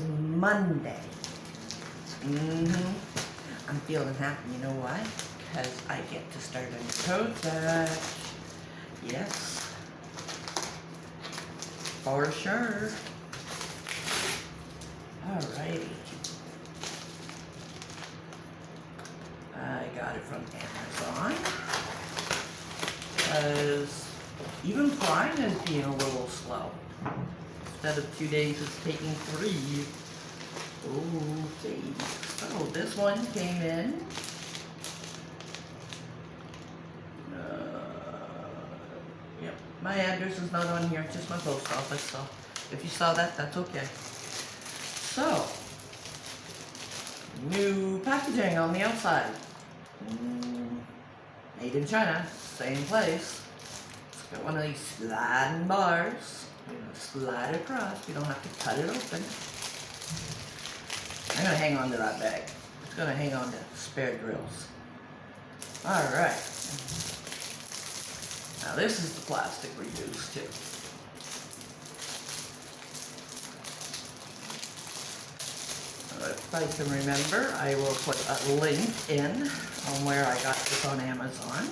Monday. I'm feeling happy, you know why? Because I get to start a new project. Yes. For sure. Alrighty. I got it from Amazon. Because even Prime is being a little slow. Instead of 2 days, it's taking 3. Okay. So this one came in. Yep. My address is not on here, it's just my post office, so if you saw that, that's okay. So, new packaging on the outside. Made in China, same place. It's got one of these sliding bars. You're gonna slide it across, you don't have to cut it open. I'm gonna hang on to that bag. It's gonna hang on to spare drills. Alright. Now this is the plastic we use too. If I can remember, I will put a link in on where I got this on Amazon.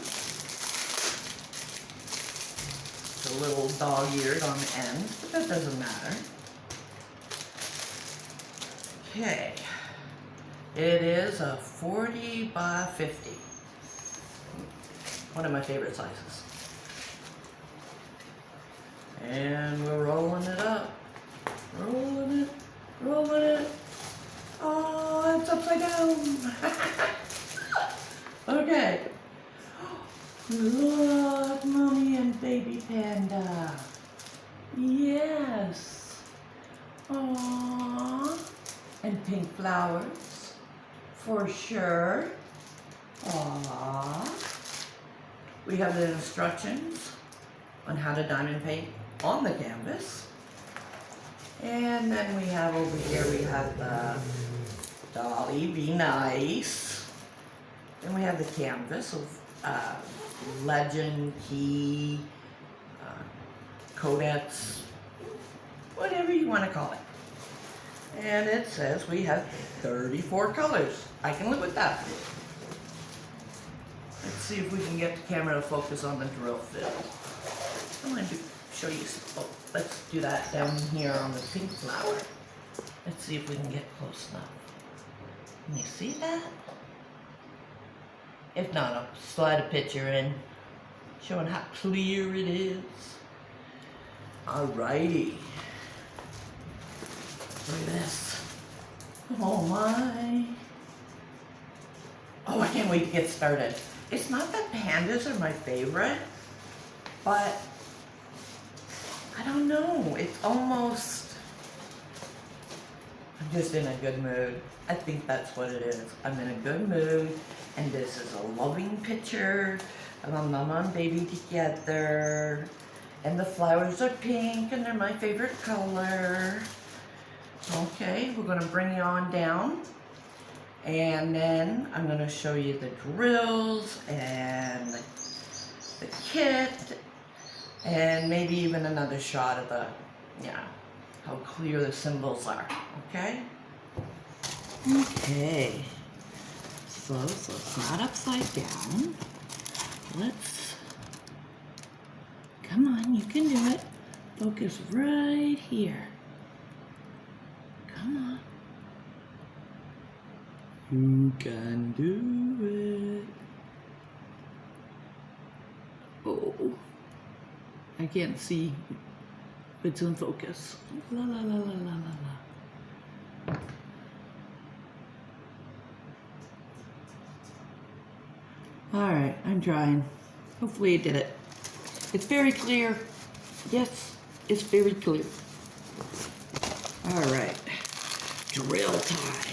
It's a little dog-eared on the end, but that doesn't matter. Okay. It is a 40 by 50. One of my favorite sizes. And we're rolling it up. Rolling it. Rolling it. Oh, it's upside down. Okay. Look, Mommy and Baby Panda. Yes. Aww. And pink flowers. For sure. Aww. We have the instructions on how to diamond paint on the canvas. And then we have over here, we have the Dolly Be Nice. Then we have the canvas of Legend, Key, Codex, whatever you want to call it. And it says we have 34 colors. I can live with that. Let's see if we can get the camera to focus on the drill fill. I'm going to show you, oh, let's do that down here on the pink flower. Let's see if we can get close enough. Can you see that? If not, I'll slide a picture in, showing how clear it is. Alrighty. Look at this. Oh my. Oh, I can't wait to get started. It's not that pandas are my favorite, but I don't know. It's almost, I'm just in a good mood. I think that's what it is. I'm in a good mood, and this is a loving picture of a mama and baby together. And the flowers are pink, and they're my favorite color. Okay, we're gonna bring you on down. And then I'm gonna show you the drills and the kit, and maybe even another shot of the, how clear the symbols are, okay? Okay, so it's not upside down. Let's, come on, you can do it. Focus right here. Come on. You can do it. Oh, I can't see. It's in focus. La la la la la la la. All right, I'm trying. Hopefully I did it. It's very clear. Yes, it's very clear. All right, drill time.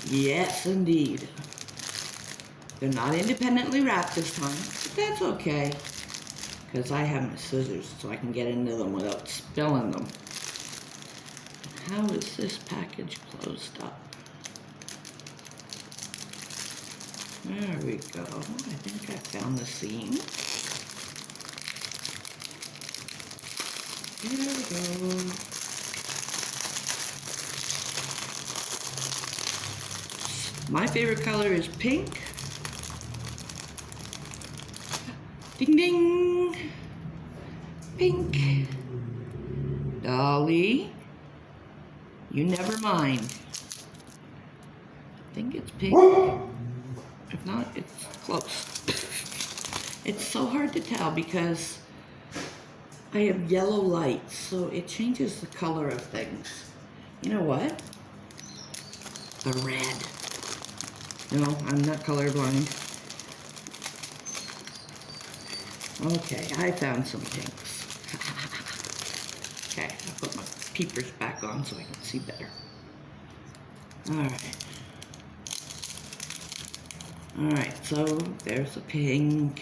Yes, indeed. They're not independently wrapped this time, but that's okay, because I have my scissors so I can get into them without spilling them. How is this package closed up? There we go. I think I found the seam. There we go. My favorite color is pink. Ding ding. Pink. Dolly, you never mind. I think it's pink. If not, it's close. It's so hard to tell because I have yellow lights, so it changes the color of things. You know what? The red. No, I'm not colorblind. Okay, I found some pinks. Okay, I'll put my peepers back on so I can see better. Alright. Alright, so there's a pink.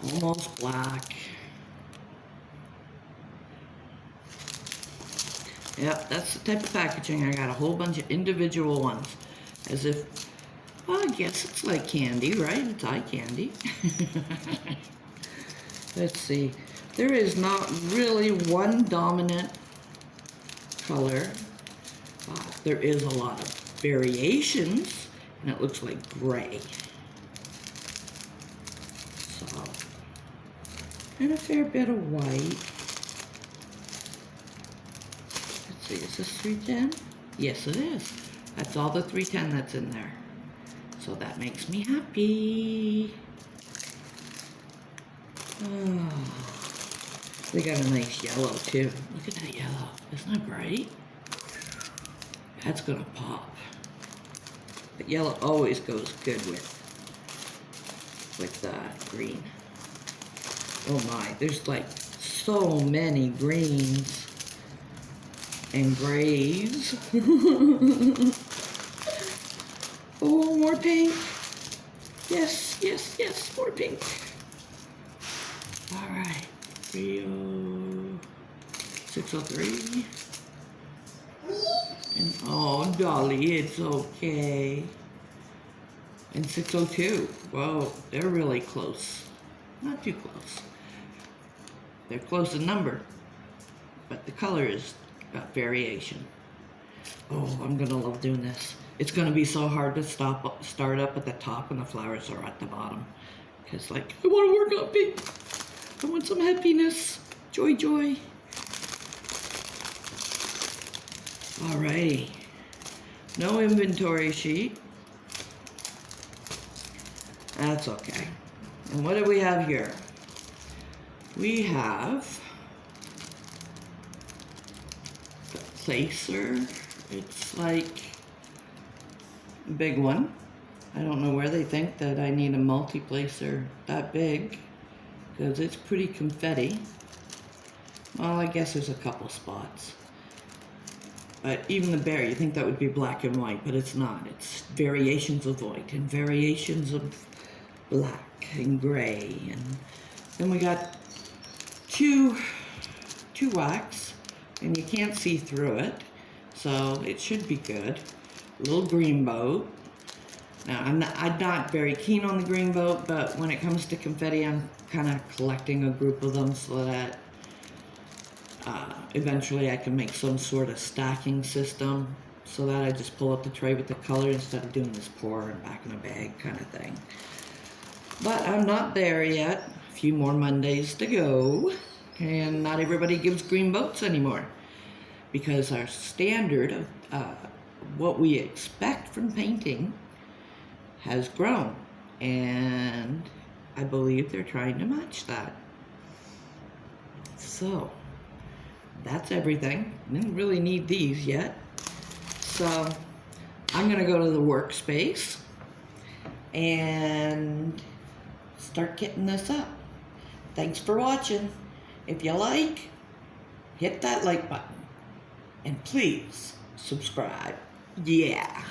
Almost black. Yep, that's the type of packaging. I got a whole bunch of individual ones. As if, well, I guess it's like candy, right? It's eye candy. Let's see. There is not really one dominant color. There is a lot of variations, and it looks like gray. So, and a fair bit of white. Let's see, is this 310? Yes, it is. That's all the 310 that's in there. So that makes me happy. Oh, they got a nice yellow too. Look at that yellow. Isn't that bright? That's gonna pop. But yellow always goes good with green. Oh my, there's like so many greens and grays. Oh, more pink. Yes, yes, yes, more pink. All right, 603. And oh, Dolly, it's okay. And 602. Whoa, they're really close. Not too close. They're close in number, but the color is got variation. Oh, I'm gonna love doing this. It's gonna be so hard to start up at the top and the flowers are at the bottom. Because like, I wanna work on pink. I want some happiness. Joy, joy. Alrighty. No inventory sheet. That's okay. And what do we have here? We have the placer. It's like a big one. I don't know where they think that I need a multi-placer that big, because it's pretty confetti. Well, I guess there's a couple spots. But even the bear, you think that would be black and white, but it's not. It's variations of white and variations of black and gray. And then we got two wax, and you can't see through it, so it should be good. A little green boat. Now, I'm not very keen on the green boat, but when it comes to confetti, I'm kind of collecting a group of them so that eventually I can make some sort of stacking system so that I just pull up the tray with the color instead of doing this pour and back in a bag kind of thing. But I'm not there yet. A few more Mondays to go. And not everybody gives green boats anymore, because our standard of what we expect from painting has grown, and I believe they're trying to match that. So that's everything. I didn't really need these yet, so I'm gonna go to the workspace and start getting this up. Thanks for watching. If you like, hit that like button, and please subscribe. Yeah.